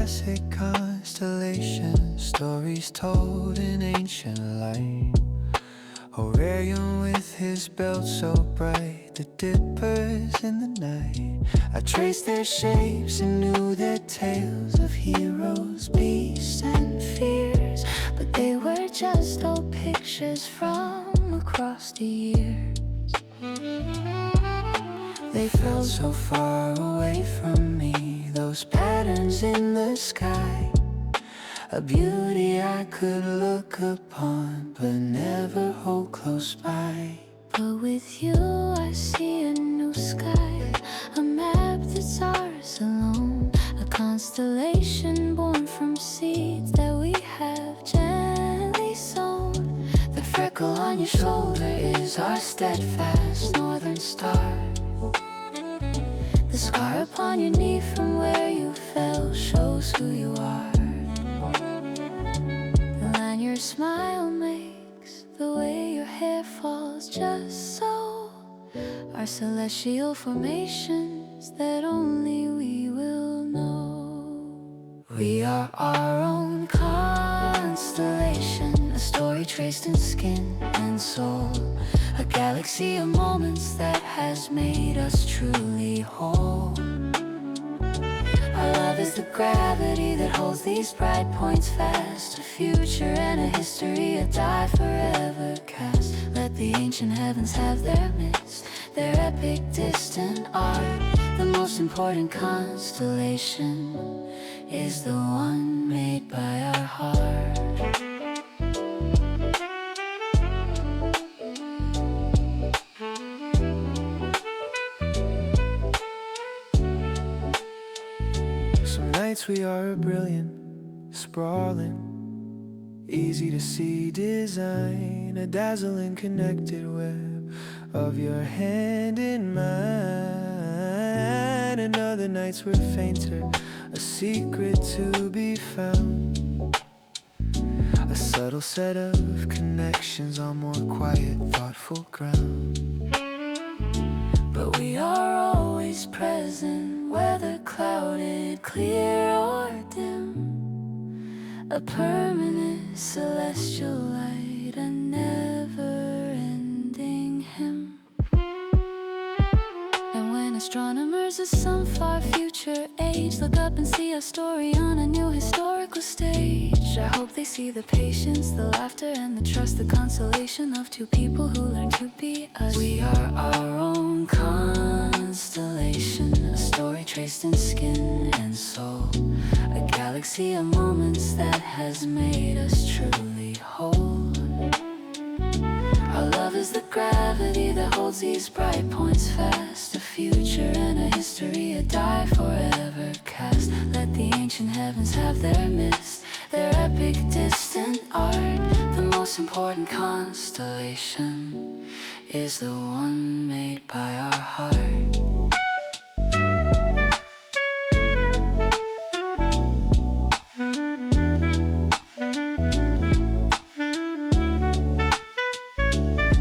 classic constellation, stories told in ancient light. Orion with his belt so bright, the dippers in the night. I traced their shapes and knew their tales of heroes, beasts and fears, but they were just old pictures from across the years. They felt so far away from me, those patterns in the sky, a beauty I could look upon but never hold close by. But with you I see a new sky, a map that's ours alone, a constellation born from seeds that we have gently sown. The freckle on your shoulder is our steadfast northern star. The scar upon your knee from where you fell shows who you are. The line your smile makes, the way your hair falls just so, are celestial formations that only we will know. We are our own constellation, a story traced in skin and soul, a galaxy of moments that has made us truly whole. Our love is the gravity that holds these bright points fast, a future and a history, a die forever cast. Let the ancient heavens have their mist, their epic distant art. The most important constellation is the one made by our heart. We are a brilliant, sprawling, easy to see design, a dazzling connected web of your hand in mine. And other nights we're fainter, a secret to be found, a subtle set of connections on more quiet, thoughtful ground. But we are always present, whether clouded, clear or dim, a permanent celestial light, a never-ending hymn. And when astronomers of some far future age look up and see our story on a new historical stage, I hope they see the patience, the laughter and the trust, the consolation of two people who learn to be us. We are our own constellation, a story traced in skin and soul, a galaxy of moments that has made us truly whole. Our love is the gravity that holds these bright points fast, a future and a history, a die forever cast. Let the ancient heavens have their mist, their epic distant art. The most important constellation is the one made by our heart.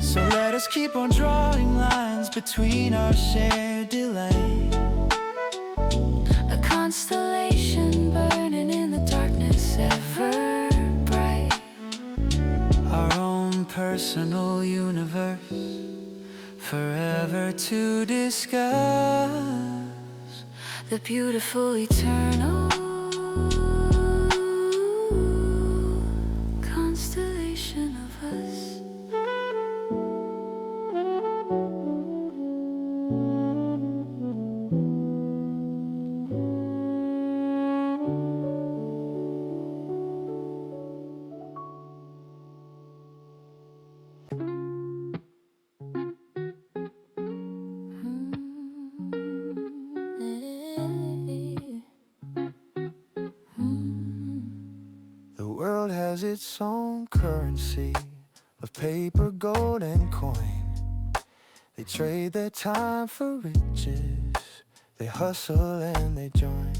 So let us keep on drawing lines between our shared delight, a constellation burning in the darkness, ever bright, our own personal universe, forever to discuss, the beautiful eternal constellation of us. The world has its own currency of paper, gold, and coin. They trade their time for riches, they hustle and they join.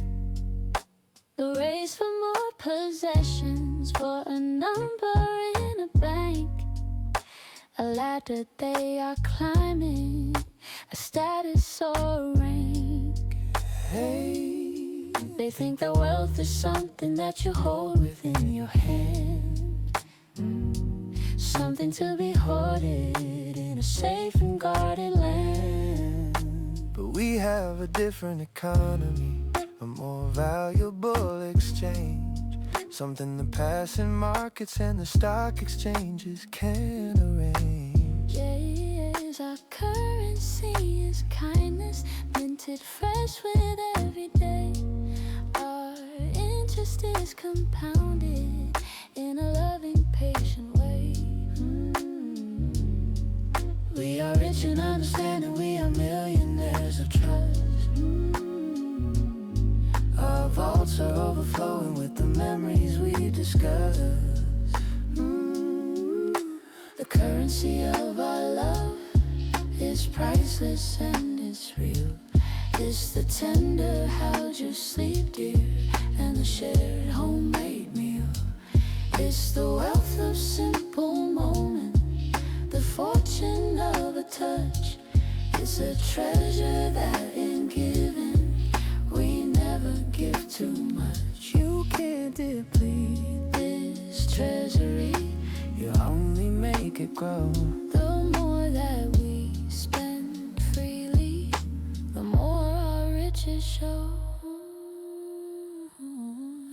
The race for more possessions, for a number in a bank, a ladder they are climbing, a status or rank. Hey, They think that wealth is something that you hold within your hand, something to be hoarded in a safe and guarded land. But we have a different economy, a more valuable exchange, something the passing markets and the stock exchanges can't arrange. Yes, our currency is kindness, minted fresh with every day. Our interest is compounded in a loving, patient way. We are rich in understanding, we are millionaires of trust. Our vaults are overflowing with the memories we discuss. The currency of our love is priceless and it's real. It's the tender how'd you sleep, dear, and the shared homemade meal. It's the wealth of simple moments, the fortune of a touch. It's a treasure that in giving we never give too much. You can't deplete this treasury, you only make it grow. The more that we spend freely, the more our riches show.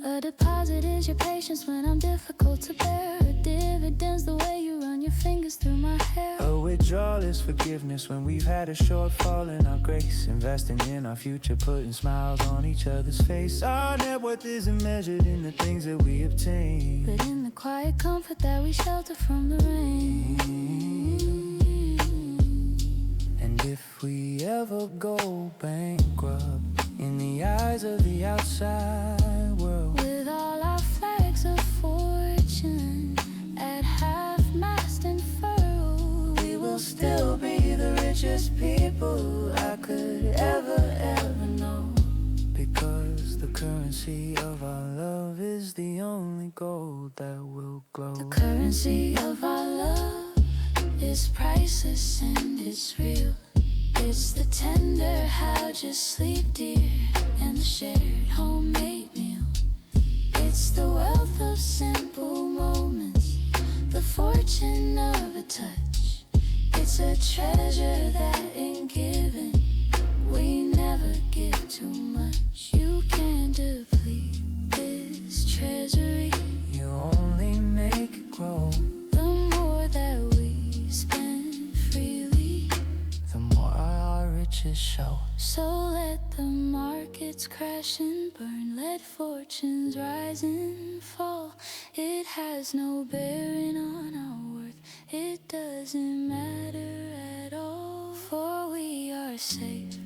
A deposit is your patience when I'm difficult to bear. A dividend's the way you run your fingers through my hair. A withdrawal is forgiveness when we've had a shortfall in our grace. Investing in our future, putting smiles on each other's face. Our net worth isn't measured in the things that we obtain, but in the quiet comfort that we shelter from the rain. And if we ever go bankrupt in the eyes of the outside world, with all our flags of fortune at half-mast and furl, we will still be the richest people I could ever know. Because the currency of our love is the only gold that will glow. The currency of our love is priceless and it's real. It's the tender how'd you sleep, dear, and the shared homemade meal. It's the wealth of simple moments, the fortune of a touch. It's a treasure that in giving we never give too much. You can't deplete this treasury, you only make it grow. the more that we spend freely, the more our riches show. so let the markets crash and burn, let fortunes rise and fall. It has no bearing on our worth, it doesn't matter at all. For we are safe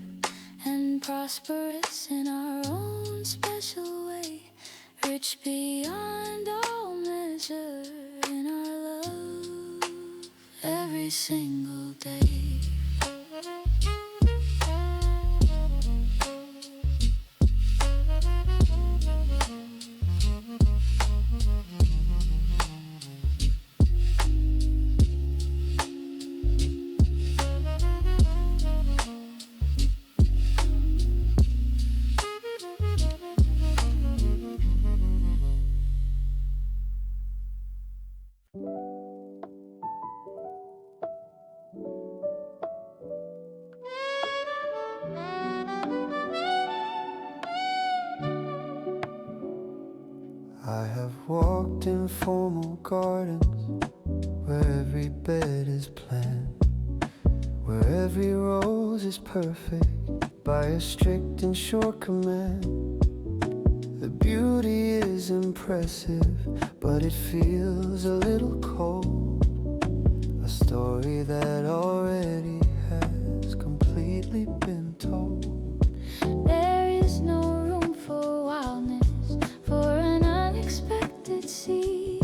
and prosperous in our own special way, rich beyond all measure in our love every single day. I have walked in formal gardens where every bed is planned, where every rose is perfect by a strict and short command. The beauty is impressive, but it feels a little cold. A story that already has completely been told. There is no room for wildness, for an unexpected seed,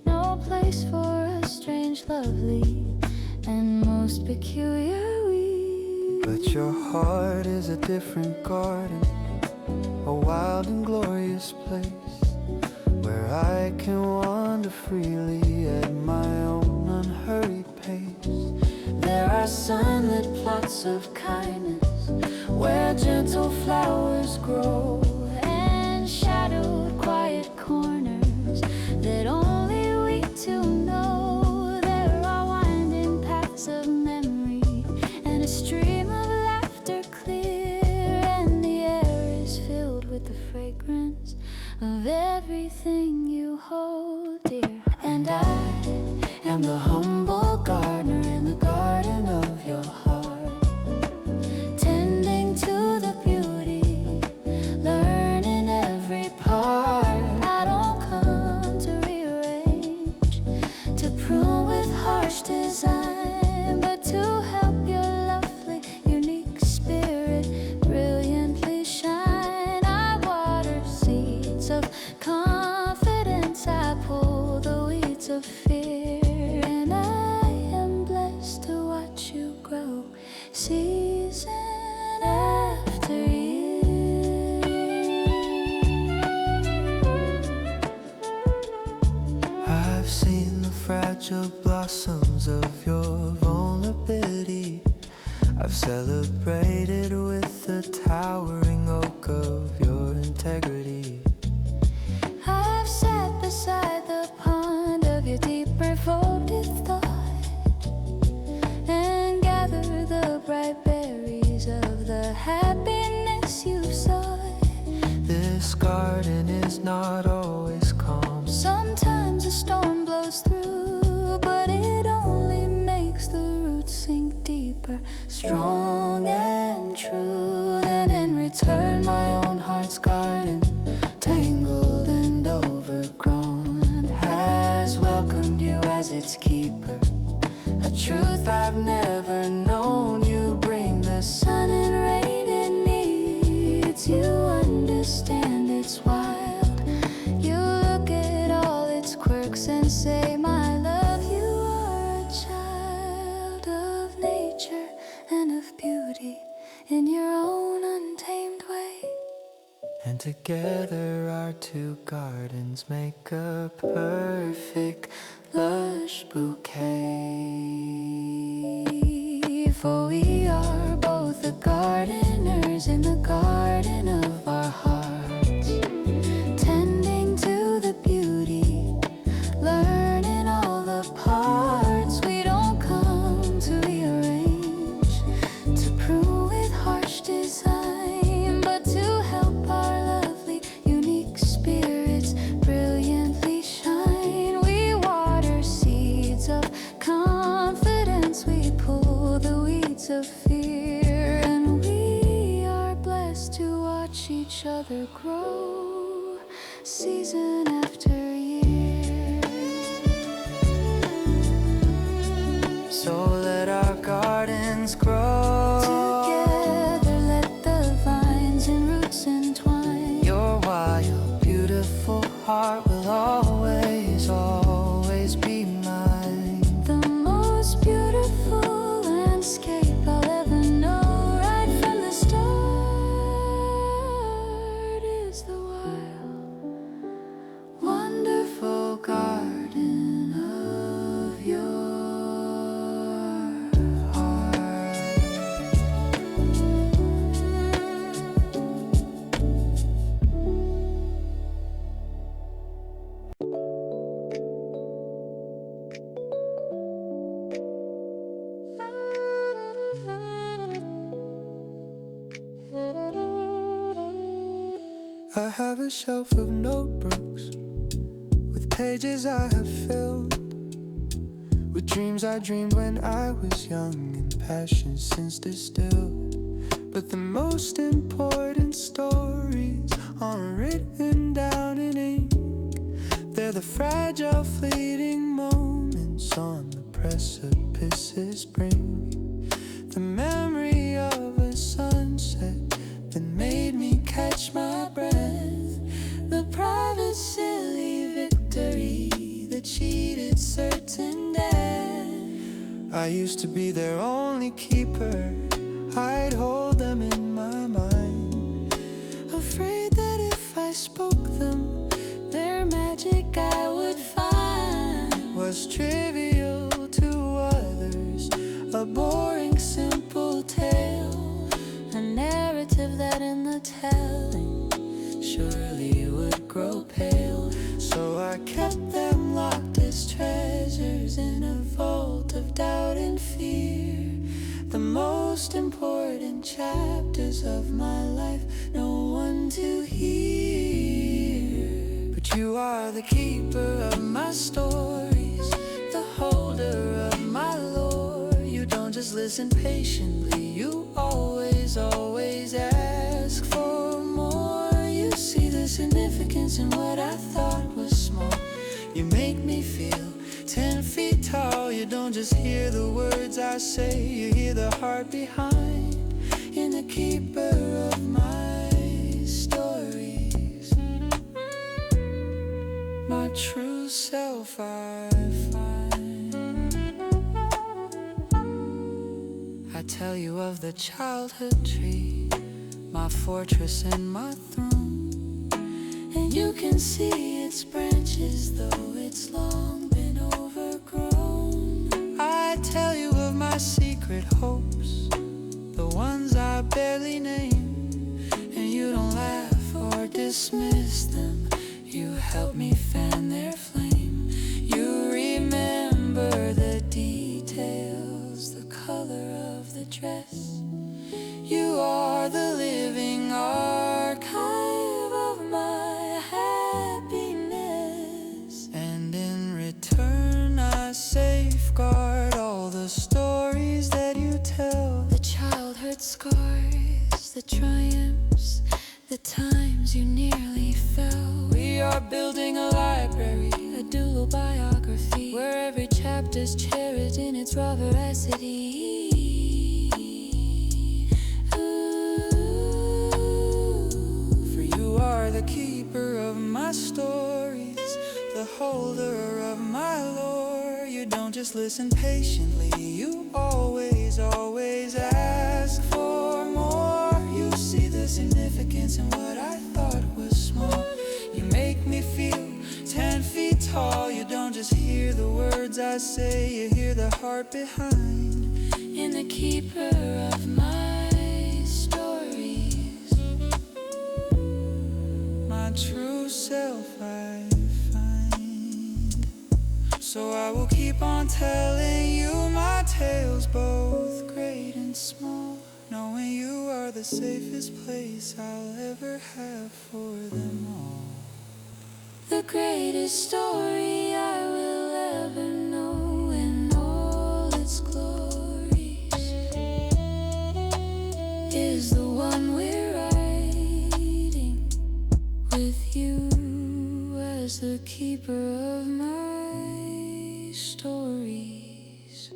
no place for a strange, lovely, and most peculiar weed. But your heart is a different garden, a wild and glorious place, where I can wander freely at my own unhurried pace. There are sunlit plots of kindness, where gentle flowers grow, and songs that only we two know. There are winding paths of memory and a stream of laughter clear, and the air is filled with the fragrance of everything you hold dear. And I am the humble gardener in the garden of your heart, tending to the beauty, learning every part. I don't come to rearrange, to prune with harsh design, but to help your lovely, unique spirit brilliantly shine. I water seeds of confidence, I pull the weeds of fear, and I am blessed to watch you grow season after year. I've seen the fragile blossoms of your vulnerability. I've celebrated with the towering oak of your integrity. I've sat beside the pond of your deep revolted thought and gathered the bright berries of the happiness you sought. This garden is not always calm. Sometimes a storm blows through, but it only makes the roots sink deeper, strong and true. And in return, my own heart's garden, tangled and overgrown, has welcomed you as its keeper, a truth I've never known. You bring the sun and rain it needs. You understand it's wild. You look at all its quirks and say, my love, you are a child of nature and of beauty in your own untamed way. And together our two gardens make a perfect lush bouquet. For we are both the gardeners in the garden of our hearts, tending to the beauty, learning all the parts. We don't come to rearrange, to prune with harsh design, but to help our lovely, unique spirits brilliantly shine. We water seeds of confidence, we pull the weeds of fear, and we are blessed to watch each other grow season after year. So let our gardens grow Together let the vines and roots entwine. Your wild, beautiful heart will always, always be mine. The most beautiful landscape I'll ever know, right from the start, is the wild, wonderful garden of your heart. I have a shelf of notebooks with pages I have filled with dreams I dreamed when I was young and passion since distilled. But the most important stories aren't written down in ink. They're the fragile, fleeting moments on the precipices bring. The memory of a sunset that made me catch my breath, the private silly victory that cheated certain death. I used to be their only keeper, I'd hold them in my mind, afraid that if I spoke them, their magic I would find was trivial to others, a boring simple tale, a narrative that in the telling surely would grow pale. So I kept them locked as treasures in a vault of doubt and fear. The most important chapters of my life, no one to hear. But you are the keeper of my stories, the holder of my lore. You don't just listen patiently, you always ask for more. You see the significance in what I thought was small. You make me feel 10 feet tall. You don't just hear the words I say, you hear the heart behind. In the keeper of my stories, my true self I find. I tell you of the childhood tree, my fortress and my throne, and you can see its branches though it's long been overgrown. I tell you of my secret hopes, the ones I barely name, and you don't laugh or dismiss them. You help me fan their flame. You remember the details, the color of the dress. You are the living archive of my happiness, and in return I safeguard all the stories that you tell. The childhood scars, the triumphs, the times you nearly fell. We are building a library, a dual biography, where every chapter's cherished in its raw veracity. For you are the keeper of my stories, the holder of my lore. You don't just listen patiently, you always ask for more. You see the significance in what I thought was small. You make me feel 10 feet tall. You don't just hear the words I say, you hear the heart behind. In the keeper of my stories, my true self I find. So I will keep on telling you my tales, both great and small, knowing you are the safest place I'll ever have for them all. The greatest story I will ever know in all its glories is the one we're writing with you as the keeper of my stories.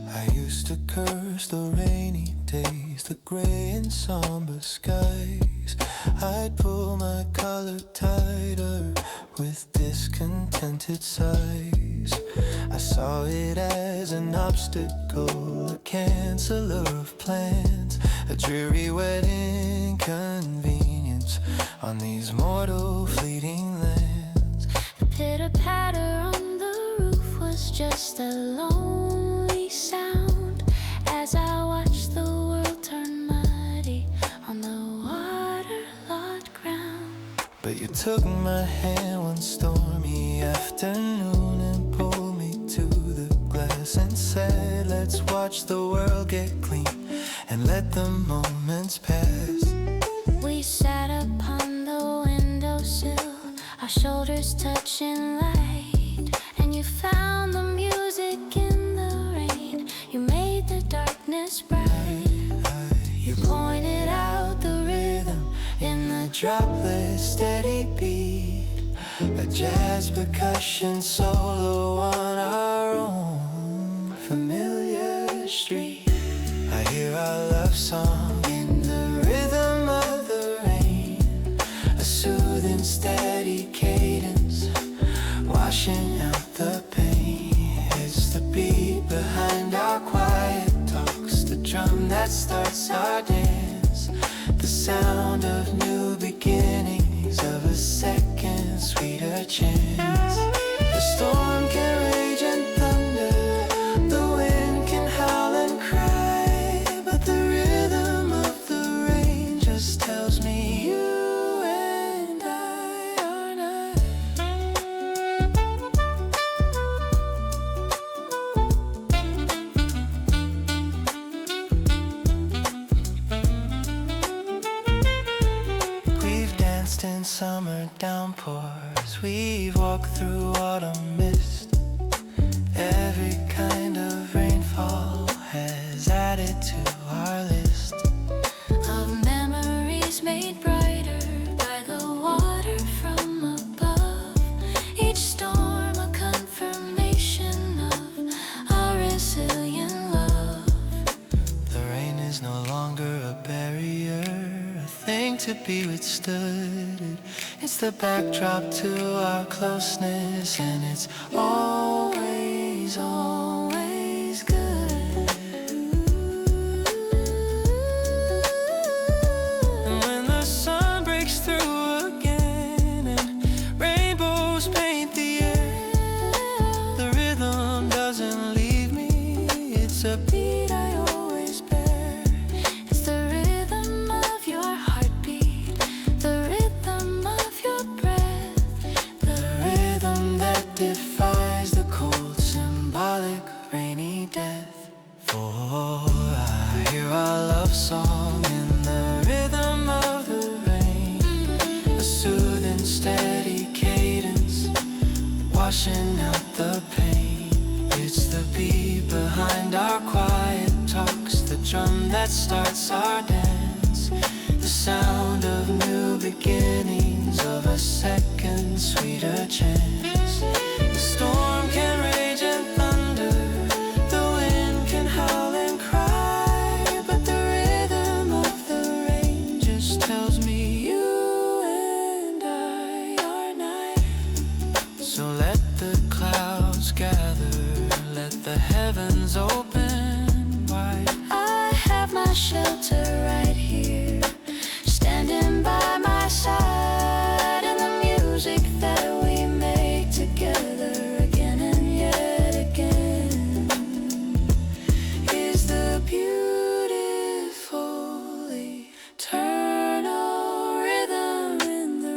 I used to curse the rainy days, the gray and somber skies. I'd pull my collar tighter with discontented sighs. I saw it as an obstacle, a canceller of plans, a dreary wet inconvenience on these mortal fleeting lands. The pitter-patter on the roof was just a lonely sound as I watched the world turn muddy on the waterlogged ground. But you took my hand one stormy afternoon and pulled me to the glass and said, let's watch the world get clean and let the moments pass. We sat upon the windowsill, our shoulders touching light, and you found the music in the rain. You made the darkness bright. You pointed out the rhythm in the dropless steady beat, a jazz percussion solo on our own familiar street. I hear our love song in the rhythm of the rain, a soothing steady cadence washing out the pain. It's the beat behind our quiet that starts our dance. The sound of new beginnings, of a second sweeter chance. The storm can rage and thunder, the wind can howl and cry, but the rhythm of the rain just tells me you and I are not. We've danced in summer downpours, we've walked through autumn mist. Every kind of rainfall has added to our list of memories made brighter by the water from above. Each storm a confirmation of our resilient love. The rain is no longer a barrier, a thing to be withstood. It's the backdrop to our closeness, and it's always, always good. And when the sun breaks through again and rainbows paint the air, the rhythm doesn't leave me. It's a beat I always bear. It's the rhythm of your heartbeat, the rhythm of your breath, the rhythm that defies the cold, symbolic rainy death. For I hear our love song in the rhythm of the rain, a soothing steady cadence, washing out the pain. It's the beat behind our quiet talks, the drum that starts our dance, the sound of new beginnings, of a second sweeter chance. The storm can rage and thunder, the wind can howl and cry, but the rhythm of the rain just tells me you and I are not. So let the clouds gather, let the heavens open wide. I have my shelter right here, standing by my side, and the music that we make together again and yet again is the beautiful eternal rhythm in the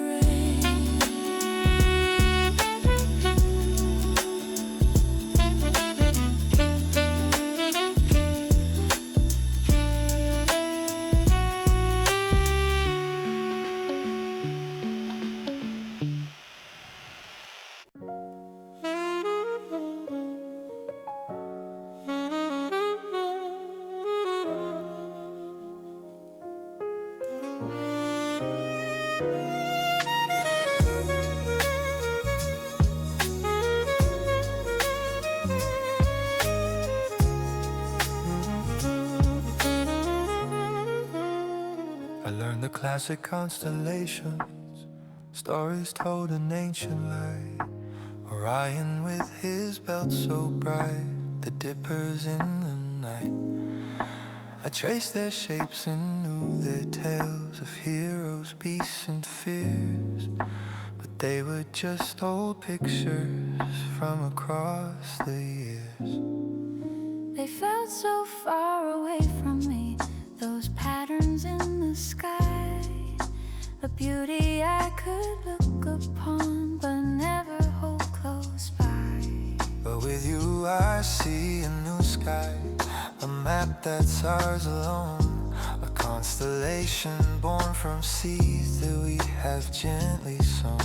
I learned the classic constellations, stories told in ancient light. Orion with his belt so bright, the dippers in the night. I traced their shapes and knew their tales of heroes, beasts and fears, but they were just old pictures from across the years. They felt so far away from me, those patterns in the sky, the beauty I could look upon but never hold close by. But with you I see a new sky, a map that's ours alone, a constellation born from seeds that we have gently sown.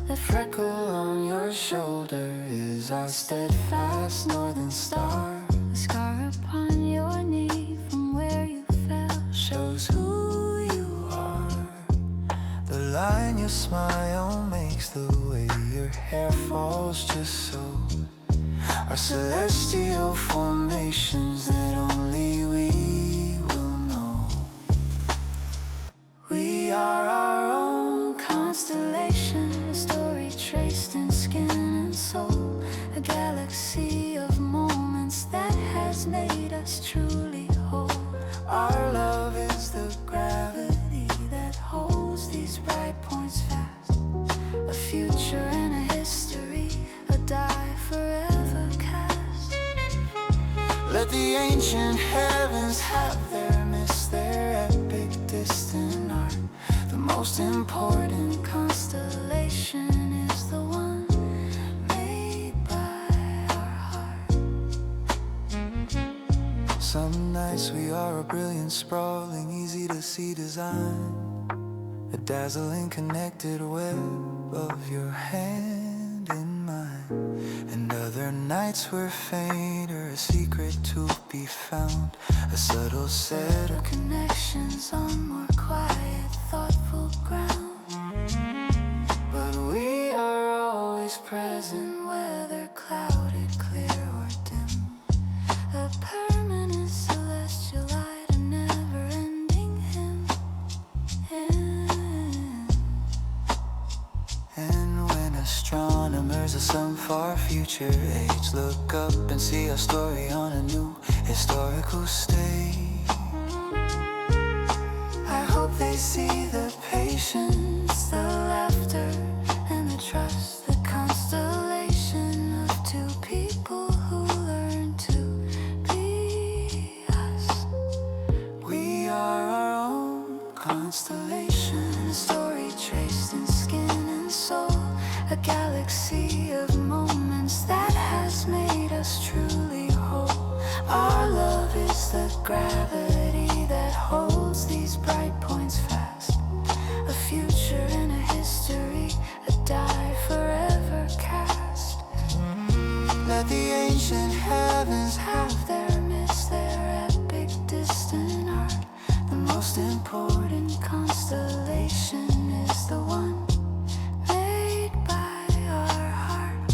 The freckle on your shoulder is our steadfast northern star. The scar upon your knee from where you fell Shows who you are. The line your smile makes, the way your hair falls just so, are celestial formations that only we will know. We are our own constellation, a story traced in skin and soul, a galaxy of moments that has made us truly whole. Our the ancient heavens have their myths, their epic distant art. The most important Constellation is the one made by our heart. Some nights we are a brilliant, sprawling, easy to see design, a dazzling connected web of your hand in mine. And other nights we're fainter, a secret to be found, a subtle set of Connections on more quiet, thoughtful ground. but we are always Present, whether clouded, clear or dim. A permanent celestial light, a never-ending hymn. And when astronomers of some far future age look up and see our story on a new historical stage, I hope they see the patience, The laughter and the trust, the constellation of two people who learn to be us. we are our own constellation. A story traced in skin and soul, a galaxy of moments that has made us truly whole. Our love is the gravity that holds these bright points fast. A future and a history, a die forever cast. Let the ancient heavens have Their myths, their epic distant art. The most important constellation is the one made by our heart.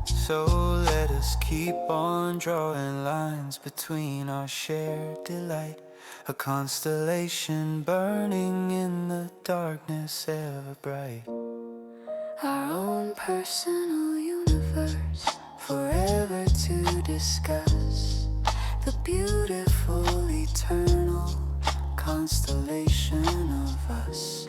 So let us keep on drawing lines between our shared delight, a constellation burning in the darkness ever bright. Our own personal universe, forever to discuss. The beautiful, eternal constellation of us.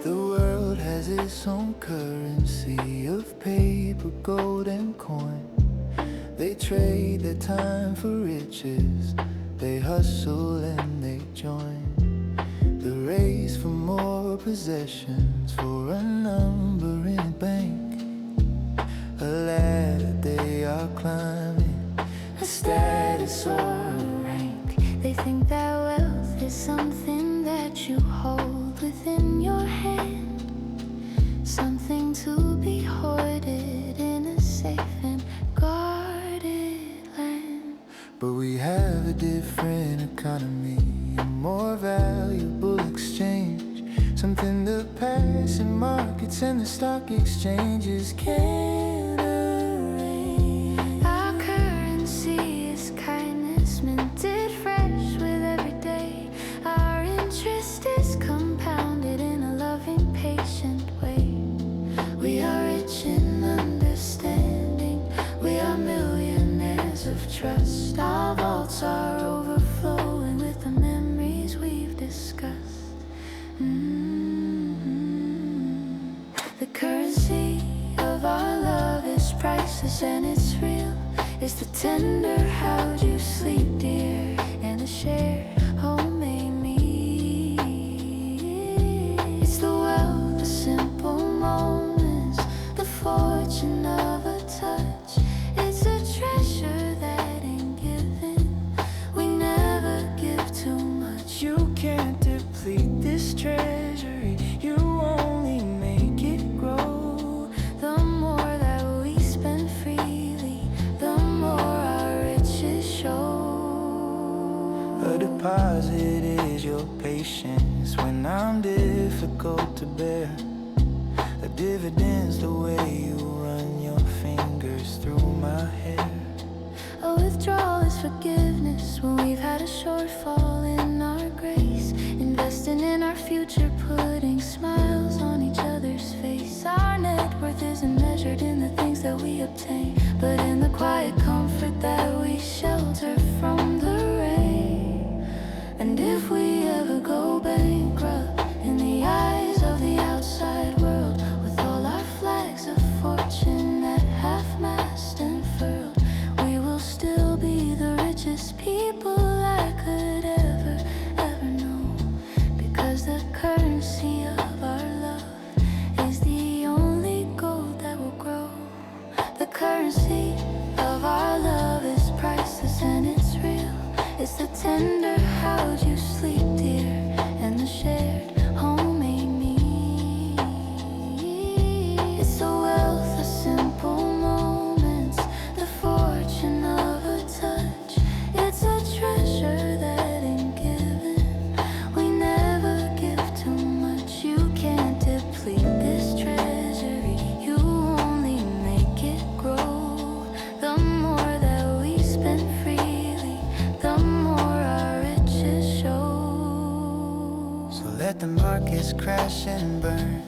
The world has its own currency of paper, gold and coin. They trade their time for riches, they hustle and they join the race for more possessions, for a number in a bank, a ladder they are climbing, A status or a rank. They think that wealth is something that you hold within your hand, something to be hoarded in a safe and guarded land. but we have a different economy, a more valuable exchange, something the passing markets and the stock exchanges can't arrange. Our currency is kindness, minted fresh with every day. Our interest is compounded in a loving, patient way. We are rich in understanding, we are millionaires of trust. Our vaults are overflowing with the memories we've discussed. The currency of our love is priceless and it's real. It's the tender how'd you sleep, dear, and the shared homemade meal. It's the wealth, the simple moments, the fortune of a touch. It's a treasure that ain't given. We never give too much. You can't deplete this treasury, you only make it grow. The more that we spend freely, the more our riches show. A deposit dividends the way you run your fingers through my hair. A withdrawal is forgiveness when we've had a shortfall in our grace. Investing in our future, putting smiles on each other's face. Our net worth isn't measured in the things that we obtain, but in the quiet comfort that we shelter from the rain. And if we ever go bankrupt in the eyes of the outside world, with all our flags of fortune at half-mast and furled, we will still be the richest people I could ever know. Because the currency of our love is the only gold that will grow. The currency of our love is priceless and it's real. It's the tender how'd you sleep, dear, and the shared homemade meal. It's the wealth of simple moments, the fortune of a touch. It's a treasure that ain't given. We never give too much. You can't deplete this treasury. You only make it grow. The more that we spend freely, the more our riches show. So let the markets crash and burn,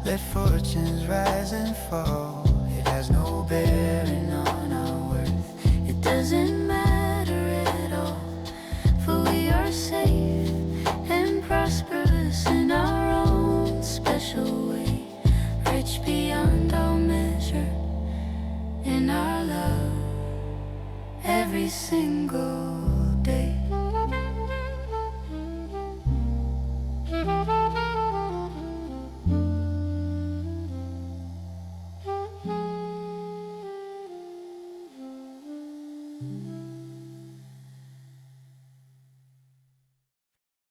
let fortunes rise and fall. It has no bearing on our worth. It doesn't matter at all, for we are safe and prosperous in our own special way. Rich beyond all measure in our love every single day.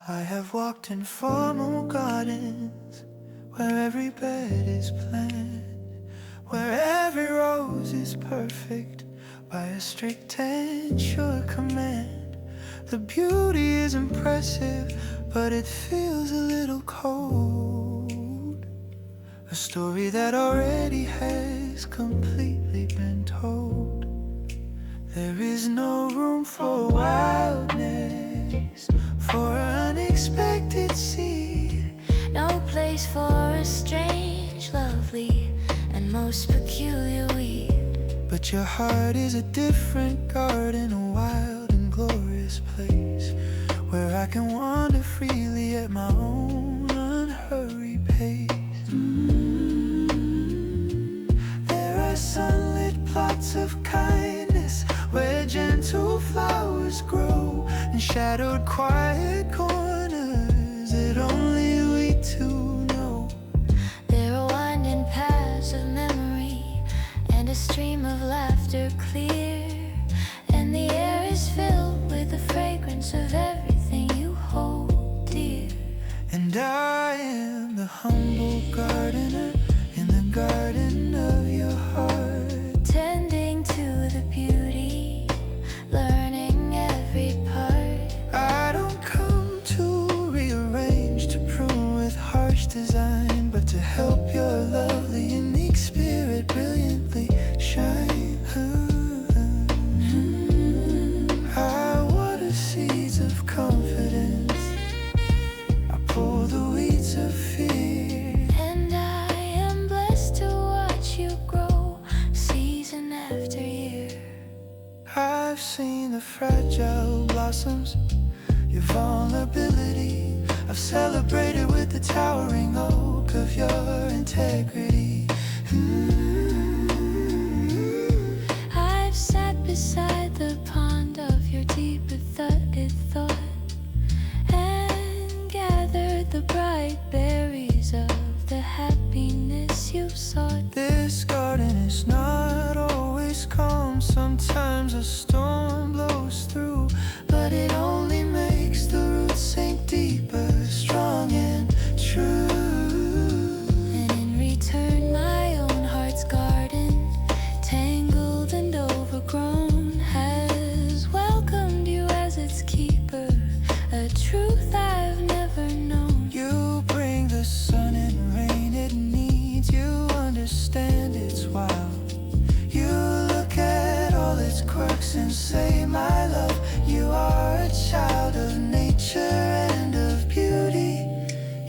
I have walked in formal gardens where every bed is planned, where every rose is perfect by a strict and sure command. The beauty is impressive, but it feels a little cold. A story that already has completely been told. There is no room for wildness, for unexpected seed. No place for a strange, lovely, and most peculiar weed. But your heart is a different garden, a wild and glorious place, where I can wander freely at my own unhurried pace. There are sunlit plots of kindness, where gentle flowers grow, and shadowed quiet corners that only we two know. There are winding paths of memory and a stream of laughter clear, and the air is filled with the fragrance of everything you hold dear. And I am the humble gardener in the garden of your heart, Tending to the beauty, learning every part. I don't come to rearrange, to prune with harsh design, but to help your lovely, unique spirit brilliantly shine. I water seeds of confidence, I pull the weeds of fear, And I am blessed to watch you grow season after year. I've seen the fragile blossoms, your vulnerability. I've celebrated with the towering oak of your integrity. I've sat beside the pond of your deeper thudded thought, and gathered the bright berries of the happiness you've sought. This garden is not always calm, sometimes a storm blows through, but it only makes the roots sink deeper, strong and and say, my love, you are a child of nature and of beauty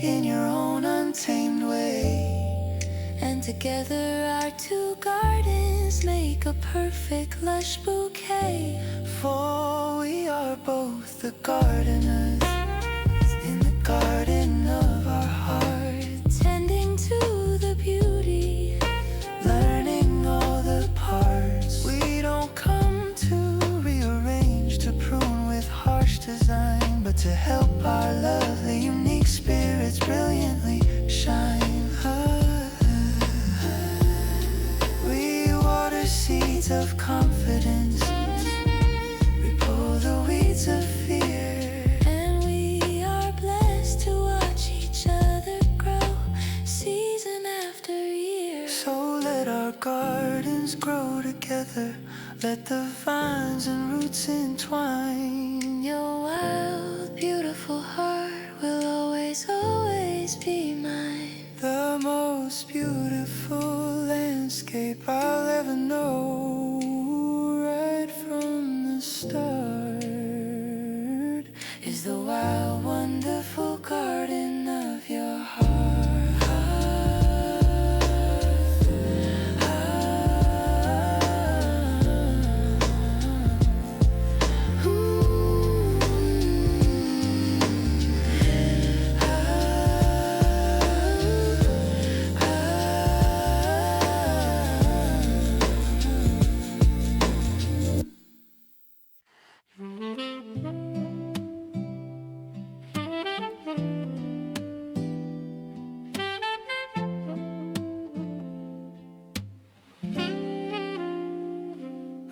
in your own untamed way. And together our two gardens make a perfect lush bouquet. For we are both the gardeners in the garden of our heart, tending to the beauty, learning all the parts. We don't come to rearrange, to prune with harsh design, but to help our lovely unique spirits brilliantly shine. We water seeds of confidence, we pull the weeds of fear, and we are blessed to watch each other grow season after year. so let our gardens grow together, let the vines and roots entwine. Your wild, beautiful heart will always, always be mine. The most beautiful landscape I'll ever know, right from the start, Is the wild, wonderful garden of your heart.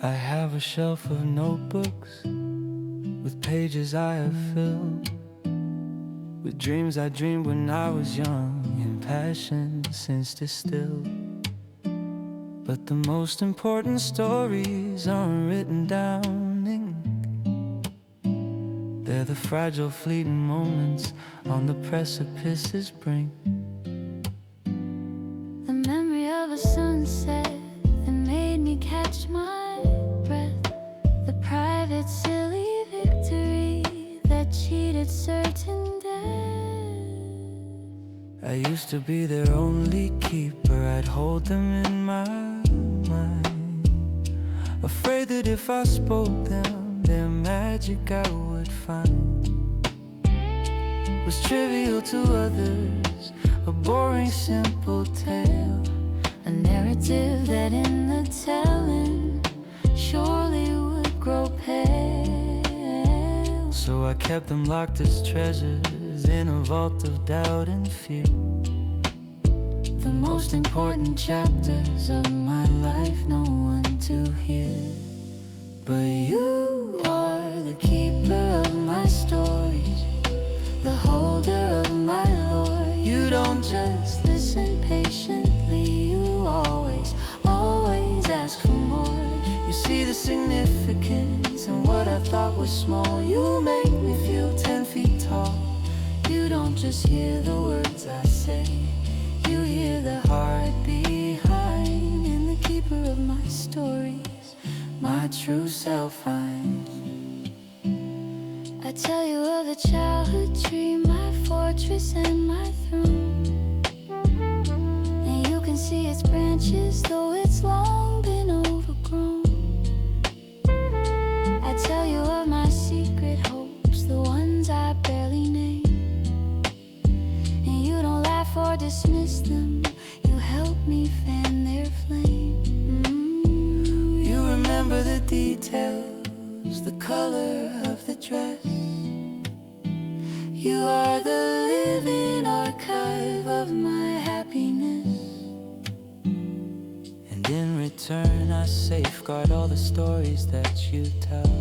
I have a shelf of notebooks with pages I have filled with dreams I dreamed when I was young and passion since distilled. But the most important stories aren't written down in ink. They're the fragile fleeting moments on the precipice's brink. The memory of a sunset that made me catch my breath. The private silly victory that cheated certain death. I used to be their only keeper, I'd hold them in my mind, afraid that if I spoke them, their magic I would find was trivial to others, a boring simple tale, A narrative that in the telling surely would grow pale. so I kept them locked as treasures in a vault of doubt and fear. The most important chapters of my life, no one to hear. But You are the keeper of my stories, the holder of my lore. you don't just Listen patiently, you always, always ask for more. You see the significance in what I thought was small. You make me feel 10 feet tall. You don't just hear the words I say, you hear the heart behind. And the keeper of my stories, My true self finds. I tell you of a childhood tree, my fortress and my throne. And you can see its branches, though it's long been overgrown. I tell you of my secret hopes, the ones I barely name. And you don't laugh or dismiss them, you help me fan their flame. You remember the details, the color of the dress. You are the living archive of my happiness. And in return I safeguard all the stories that you tell.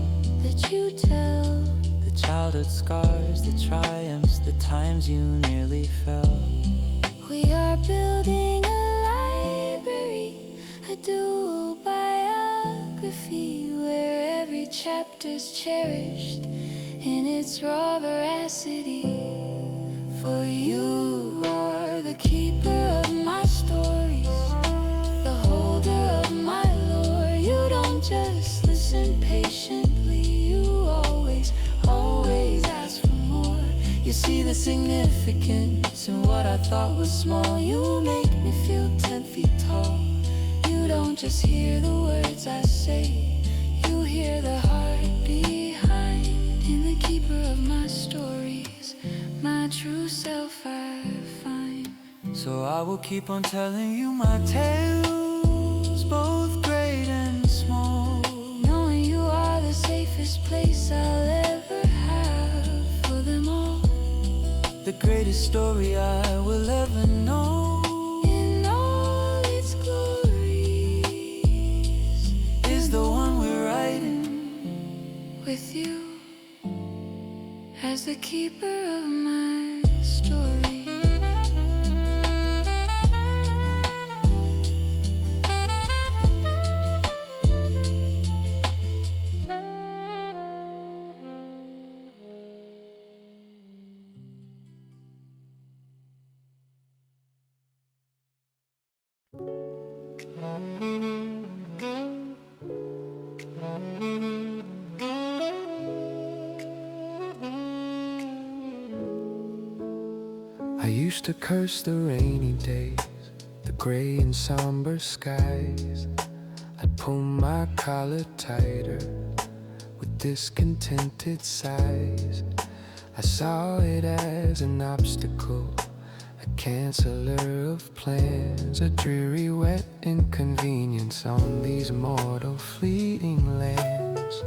That you tell. The childhood scars, the triumphs, the times you nearly fell. We are building a library, a dual biography, where every chapter's cherished in its raw veracity. For you are the keeper of my stories, the holder of my lore. You don't just listen patiently, see the significance in what I thought was small. You make me feel 10 feet tall. You don't just hear the words I say, you hear the heart behind. In the keeper of my stories, my true self I find. So I will keep on telling you my tales, both great and small, knowing you are the safest place I'll ever have for them all. the greatest story I will ever know. In all its glories Is the one we're writing, with you as the keeper of my story. I used to curse the rainy days, the gray and somber skies. I'd pull my collar tighter with discontented sighs. I saw it as an obstacle, a canceller of plans, a dreary wet inconvenience on these mortal fleeting lands.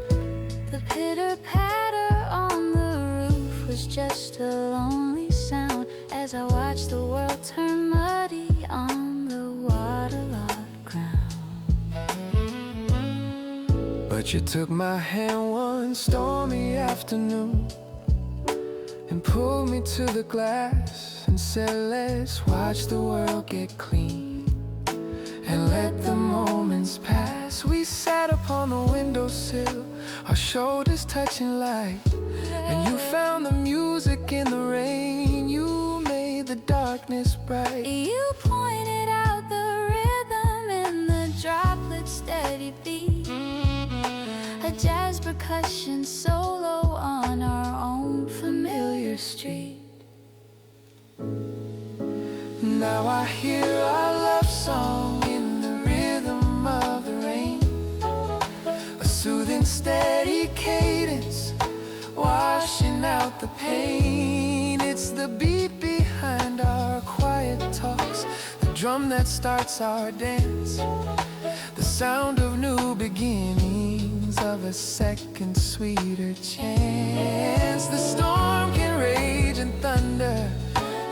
The pitter-patter on the roof was just a lonely sound as I watched the world turn muddy on the waterlogged ground. But you took my hand one stormy afternoon and pulled me to the glass and said, let's watch the world get clean and let the moments pass. We sat upon the windowsill, our shoulders touching light, and you found the music in the rain. You made the darkness bright. You pointed out the rhythm in the droplet steady beat, a jazz percussion solo on our own familiar street. Now I hear our love song in the rhythm of the rain, a soothing steady cadence washing out the pain. It's the beat behind our quiet talks, the drum that starts our dance, the sound of new beginnings, of a second sweeter chance. The storm can rage and thunder,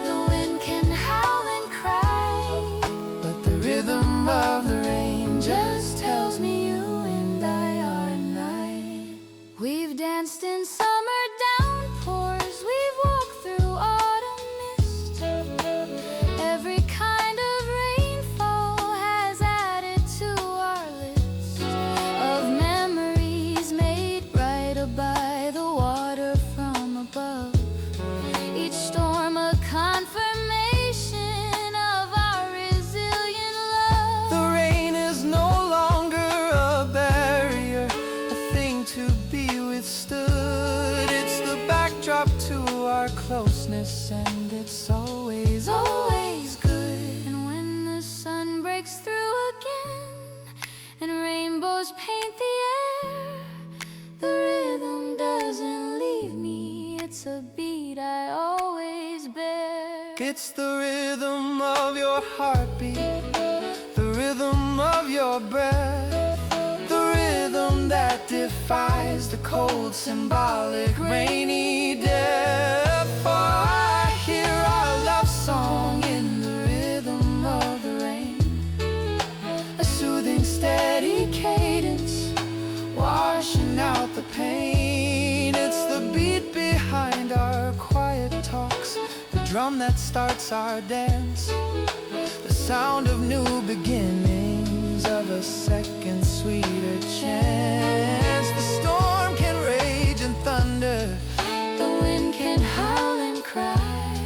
The wind can howl and cry, but the rhythm of the rain just tells me you and I are an eye. We've danced in summer downpours, we've walked through autumn mist. Every kind of rainfall has added to our list of memories made brighter by the water from above. Each storm a confirmation of our resilient love. The rain is no longer a barrier, a thing to be withstood. It's the backdrop to our closeness, and it's always, always good. And when the sun breaks through again and rainbows paint the air, the rhythm doesn't leave me. It's a beat I always bear. It's the rhythm of your heartbeat, the rhythm of your breath, the rhythm that defies the cold, symbolic, rainy depth. For I hear our love song in the rhythm of the rain, a soothing, steady cadence washing out the pain. It's the beat behind our quiet talks, the drum that starts our dance, the sound of new beginnings, of a second sweeter chance. The storm can rage and thunder, The wind can howl and cry,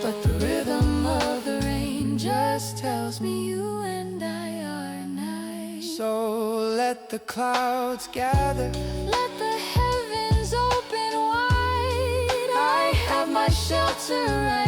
but the rhythm of the rain just tells me you and I are nigh. So let the clouds gather, Let the heavens open wide. I have my hearts are right.